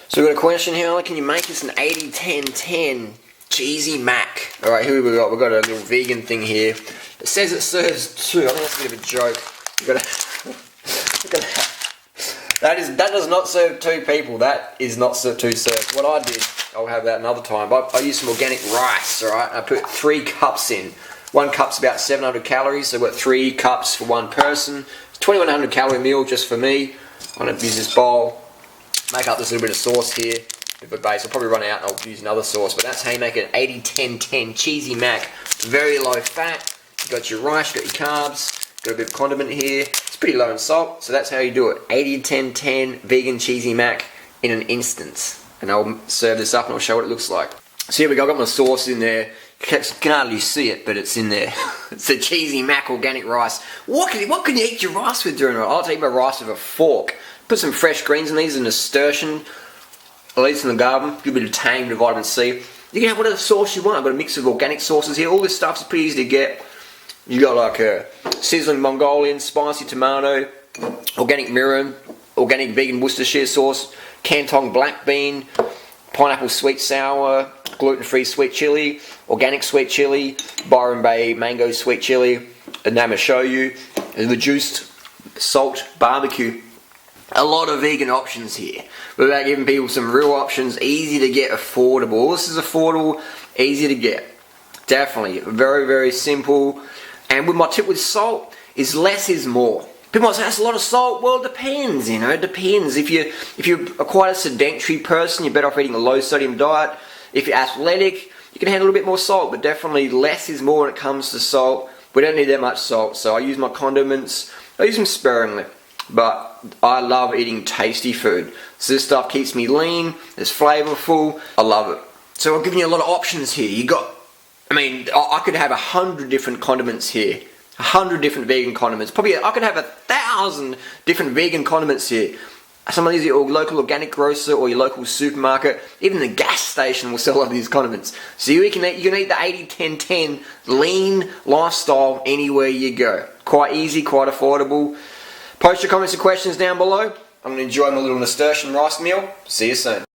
So we've got a question here, can you make this an 80-10-10 cheesy mac? Alright, here we got. We've got a little vegan thing here. It says it serves two. I think that's a bit of a joke. That does not serve two people. That is not two serves. What I did, I'll have that another time. I used some organic rice, alright? I put 3 cups in. 1 cup's about 700 calories, so I've got 3 cups for one person. It's 2100 calorie meal just for me. I'm going to use this bowl. Make up this little bit of sauce here, a bit of base. I'll probably run out and I'll use another sauce, but that's how you make an 80-10-10 cheesy mac. Very low fat. You've got your rice, you've got your carbs, got a bit of condiment here. It's pretty low in salt, so that's how you do it. 80-10-10 vegan cheesy mac in an instant. And I'll serve this up and I'll show what it looks like. So here we go, I've got my sauce in there. You can hardly see it, but it's in there. It's a cheesy mac organic rice. What can you eat your rice with during it? I'll take my rice with a fork. Put some fresh greens in these, a nasturtium, at least in the garden. Give a bit of tang, a bit of vitamin C. You can have whatever sauce you want. I've got a mix of organic sauces here. All this stuff's pretty easy to get. You got like a sizzling Mongolian, spicy tomato, organic mirin, organic vegan Worcestershire sauce, Canton black bean, pineapple sweet sour, gluten-free sweet chili, organic sweet chili, Byron Bay mango sweet chili, a name I show you, and reduced salt barbecue. A lot of vegan options here. We're about giving people some real options, easy to get, affordable. This is affordable, easy to get. Definitely, very, very simple. And with my tip with salt is less is more. People might say that's a lot of salt. Well, it depends, you know, it depends. If you're quite a sedentary person, you're better off eating a low sodium diet. If you're athletic, you can handle a little bit more salt, but definitely less is more when it comes to salt. We don't need that much salt, so I use my condiments. I use them sparingly. But I love eating tasty food. So this stuff keeps me lean, it's flavorful, I love it. So I'm giving you a lot of options here. I could have 100 different condiments here. 100 different vegan condiments. Probably I could have 1,000 different vegan condiments here. Some of these are your local organic grocer or your local supermarket. Even the gas station will sell a lot of these condiments. So you can eat the 80-10-10 lean lifestyle anywhere you go. Quite easy, quite affordable. Post your comments and questions down below. I'm going to enjoy my little nasturtium rice meal. See you soon.